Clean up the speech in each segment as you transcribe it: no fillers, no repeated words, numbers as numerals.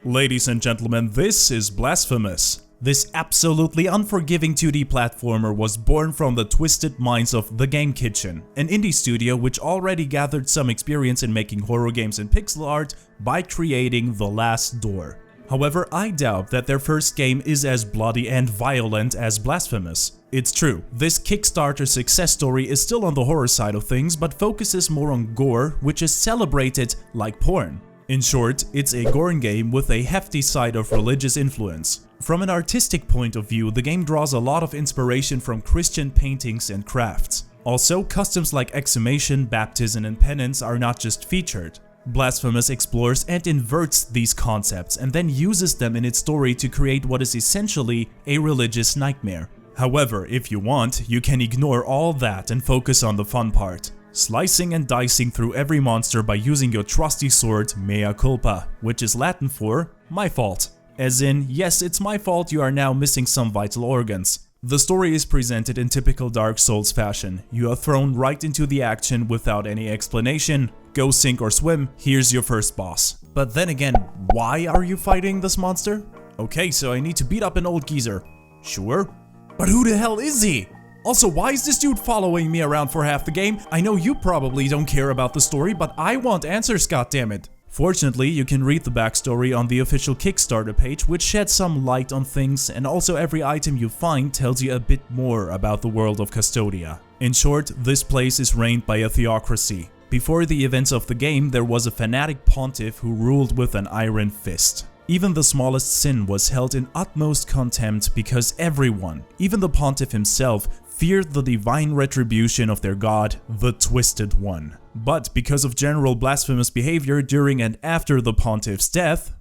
Ladies and gentlemen, this is Blasphemous. This absolutely unforgiving 2D platformer was born from the twisted minds of The Game Kitchen, an indie studio which already gathered some experience in making horror games and pixel art by creating The Last Door. However, I doubt that their first game is as bloody and violent as Blasphemous. It's true, this Kickstarter success story is still on the horror side of things, but focuses more on gore, which is celebrated like porn. In short, it's a gore game with a hefty side of religious influence. From an artistic point of view, the game draws a lot of inspiration from Christian paintings and crafts. Also, customs like exhumation, baptism, and penance are not just featured. Blasphemous explores and inverts these concepts and then uses them in its story to create what is essentially a religious nightmare. However, if you want, you can ignore all that and focus on the fun part. Slicing and dicing through every monster by using your trusty sword, mea culpa, which is Latin for my fault. As in, yes, it's my fault you are now missing some vital organs. The story is presented in typical Dark Souls fashion. You are thrown right into the action without any explanation. Go sink or swim, here's your first boss. But then again, why are you fighting this monster? Okay, so I need to beat up an old geezer. Sure. But who the hell is he? Also, why is this dude following me around for half the game? I know you probably don't care about the story, but I want answers, goddammit. Fortunately, you can read the backstory on the official Kickstarter page, which sheds some light on things, and also every item you find tells you a bit more about the world of Custodia. In short, this place is reigned by a theocracy. Before the events of the game, there was a fanatic pontiff who ruled with an iron fist. Even the smallest sin was held in utmost contempt because everyone, even the pontiff himself, feared the divine retribution of their god, the Twisted One. But because of general blasphemous behavior during and after the pontiff's death,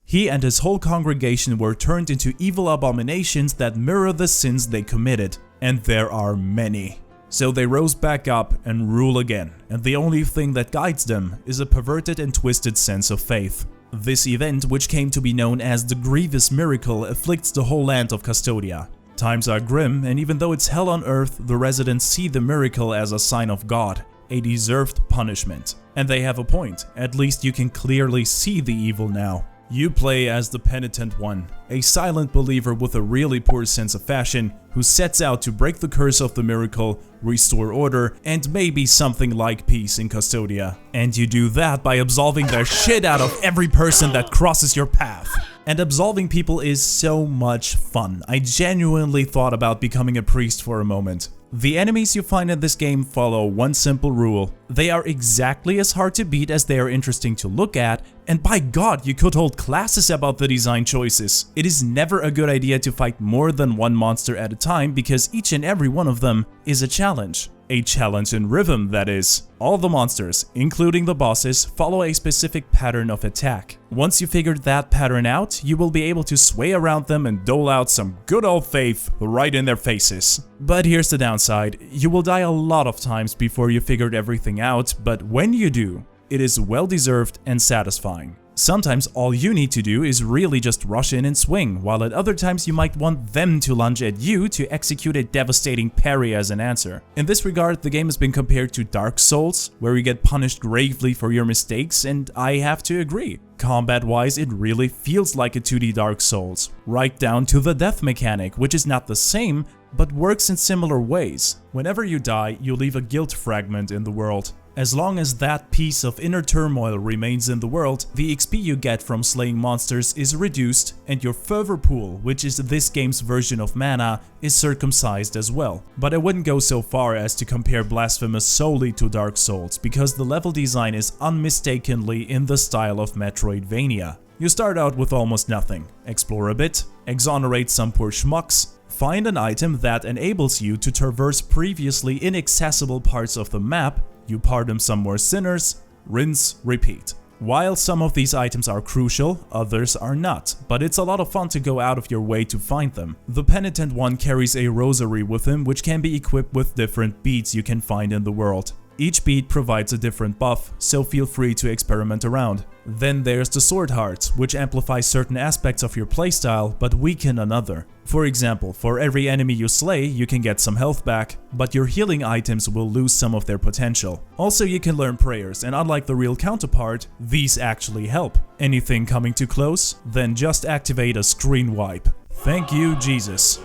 he and his whole congregation were turned into evil abominations that mirror the sins they committed. And there are many. So they rose back up and rule again, and the only thing that guides them is a perverted and twisted sense of faith. This event, which came to be known as the Grievous Miracle, afflicts the whole land of Custodia. Times are grim, and even though it's hell on earth, the residents see the miracle as a sign of God, a deserved punishment. And they have a point, at least you can clearly see the evil now. You play as the Penitent One, a silent believer with a really poor sense of fashion who sets out to break the curse of the miracle, restore order, and maybe something like peace in Custodia. And you do that by absolving the shit out of every person that crosses your path. And absolving people is so much fun. I genuinely thought about becoming a priest for a moment. The enemies you find in this game follow one simple rule. They are exactly as hard to beat as they are interesting to look at, and by God, you could hold classes about the design choices. It is never a good idea to fight more than one monster at a time because each and every one of them is a challenge. A challenge in rhythm, that is. All the monsters, including the bosses, follow a specific pattern of attack. Once you figured that pattern out, you will be able to sway around them and dole out some good old faith right in their faces. But here's the downside, you will die a lot of times before you figured everything out, but when you do, it is well deserved and satisfying. Sometimes all you need to do is really just rush in and swing, while at other times you might want them to lunge at you to execute a devastating parry as an answer. In this regard, the game has been compared to Dark Souls, where you get punished gravely for your mistakes, and I have to agree. Combat-wise, it really feels like a 2D Dark Souls, right down to the death mechanic, which is not the same, but works in similar ways. Whenever you die, you leave a guilt fragment in the world. As long as that piece of inner turmoil remains in the world, the XP you get from slaying monsters is reduced, and your fervor pool, which is this game's version of mana, is circumcised as well. But I wouldn't go so far as to compare Blasphemous solely to Dark Souls, because the level design is unmistakably in the style of Metroidvania. You start out with almost nothing, explore a bit, exonerate some poor schmucks, find an item that enables you to traverse previously inaccessible parts of the map, you pardon some more sinners, rinse, repeat. While some of these items are crucial, others are not, but it's a lot of fun to go out of your way to find them. The Penitent One carries a rosary with him, which can be equipped with different beads you can find in the world. Each beat provides a different buff, so feel free to experiment around. Then there's the sword hearts, which amplify certain aspects of your playstyle but weaken another. For example, for every enemy you slay, you can get some health back, but your healing items will lose some of their potential. Also, you can learn prayers, and unlike the real counterpart, these actually help. Anything coming too close? Then just activate a screen wipe. Thank you, Jesus.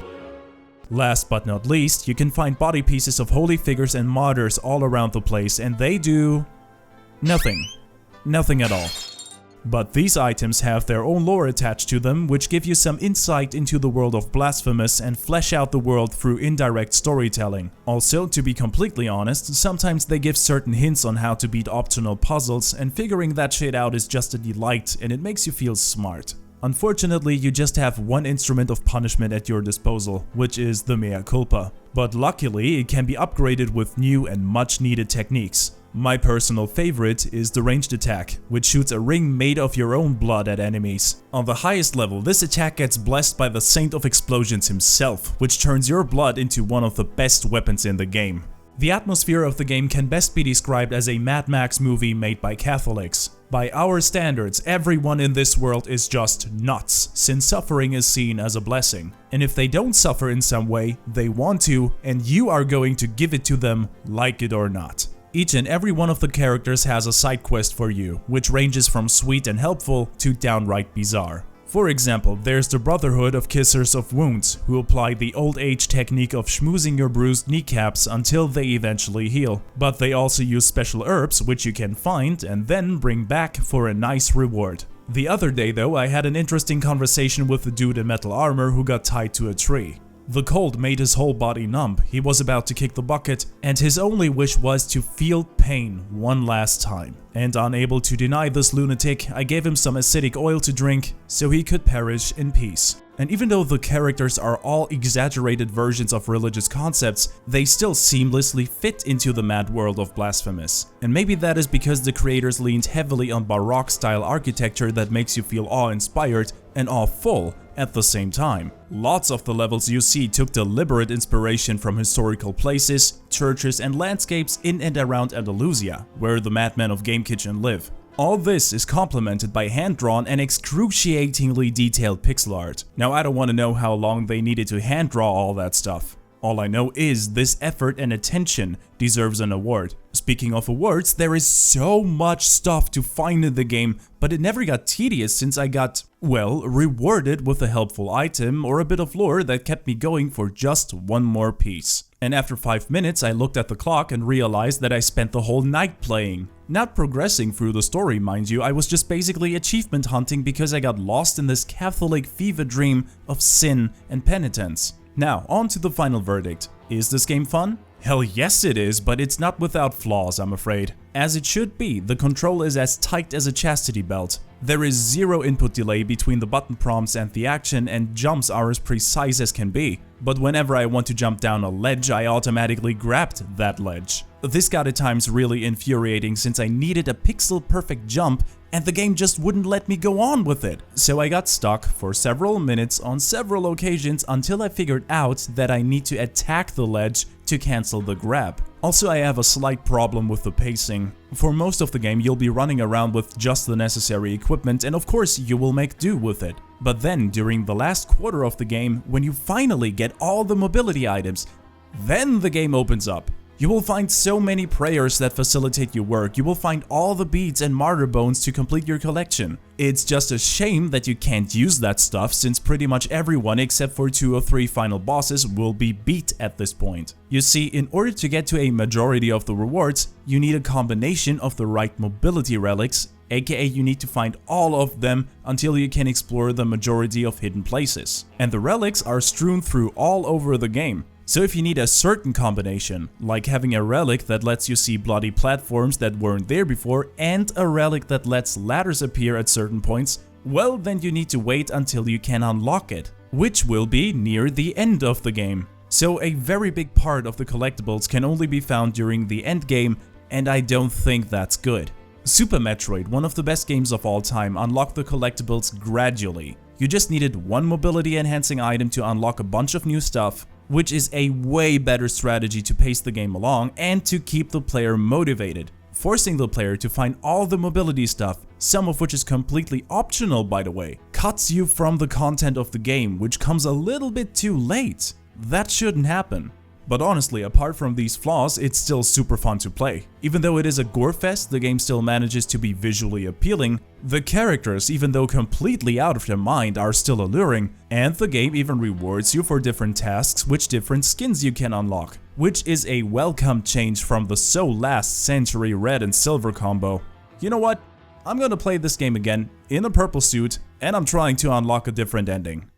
Last but not least, you can find body pieces of holy figures and martyrs all around the place, and they do nothing. Nothing at all. But these items have their own lore attached to them, which give you some insight into the world of Blasphemous and flesh out the world through indirect storytelling. Also, to be completely honest, sometimes they give certain hints on how to beat optional puzzles, and figuring that shit out is just a delight, and it makes you feel smart. Unfortunately, you just have one instrument of punishment at your disposal, which is the mea culpa. But luckily, it can be upgraded with new and much needed techniques. My personal favorite is the ranged attack, which shoots a ring made of your own blood at enemies. On the highest level, this attack gets blessed by the Saint of Explosions himself, which turns your blood into one of the best weapons in the game. The atmosphere of the game can best be described as a Mad Max movie made by Catholics. By our standards, everyone in this world is just nuts, since suffering is seen as a blessing. And if they don't suffer in some way, they want to, and you are going to give it to them, like it or not. Each and every one of the characters has a side quest for you, which ranges from sweet and helpful to downright bizarre. For example, there's the Brotherhood of Kissers of Wounds, who apply the old age technique of schmoozing your bruised kneecaps until they eventually heal. But they also use special herbs, which you can find and then bring back for a nice reward. The other day though, I had an interesting conversation with a dude in metal armor who got tied to a tree. The cold made his whole body numb, he was about to kick the bucket, and his only wish was to feel pain one last time. And unable to deny this lunatic, I gave him some acidic oil to drink, so he could perish in peace. And even though the characters are all exaggerated versions of religious concepts, they still seamlessly fit into the mad world of Blasphemous. And maybe that is because the creators leaned heavily on Baroque-style architecture that makes you feel awe-inspired and awe-full at the same time. Lots of the levels you see took deliberate inspiration from historical places, churches and landscapes in and around Andalusia, where the madmen of Game Kitchen live. All this is complemented by hand-drawn and excruciatingly detailed pixel art. Now, I don't want to know how long they needed to hand-draw all that stuff. All I know is this effort and attention deserves an award. Speaking of awards, there is so much stuff to find in the game, but it never got tedious since I got, well, rewarded with a helpful item or a bit of lore that kept me going for just one more piece. And after 5 minutes, I looked at the clock and realized that I spent the whole night playing. Not progressing through the story, mind you, I was just basically achievement hunting because I got lost in this Catholic fever dream of sin and penitence. Now, on to the final verdict. Is this game fun? Hell yes it is, but it's not without flaws, I'm afraid. As it should be, the control is as tight as a chastity belt. There is zero input delay between the button prompts and the action, and jumps are as precise as can be. But whenever I want to jump down a ledge, I automatically grabbed that ledge. This got at times really infuriating since I needed a pixel-perfect jump and the game just wouldn't let me go on with it. So I got stuck for several minutes on several occasions until I figured out that I need to attack the ledge to cancel the grab. Also, I have a slight problem with the pacing. For most of the game, you'll be running around with just the necessary equipment, and of course you will make do with it. But then, during the last quarter of the game, when you finally get all the mobility items, then the game opens up. You will find so many prayers that facilitate your work, you will find all the beads and martyr bones to complete your collection. It's just a shame that you can't use that stuff since pretty much everyone except for 2 or 3 final bosses will be beat at this point. You see, in order to get to a majority of the rewards, you need a combination of the right mobility relics, aka you need to find all of them until you can explore the majority of hidden places. And the relics are strewn through all over the game. So if you need a certain combination, like having a relic that lets you see bloody platforms that weren't there before and a relic that lets ladders appear at certain points, well then you need to wait until you can unlock it, which will be near the end of the game. So a very big part of the collectibles can only be found during the end game, and I don't think that's good. Super Metroid, one of the best games of all time, unlocked the collectibles gradually. You just needed one mobility enhancing item to unlock a bunch of new stuff, which is a way better strategy to pace the game along and to keep the player motivated. Forcing the player to find all the mobility stuff, some of which is completely optional by the way, cuts you from the content of the game, which comes a little bit too late. That shouldn't happen. But honestly, apart from these flaws, it's still super fun to play. Even though it is a gore fest, the game still manages to be visually appealing, the characters, even though completely out of their mind, are still alluring, and the game even rewards you for different tasks with different skins you can unlock, which is a welcome change from the so last century red and silver combo. You know what? I'm gonna play this game again, in a purple suit, and I'm trying to unlock a different ending.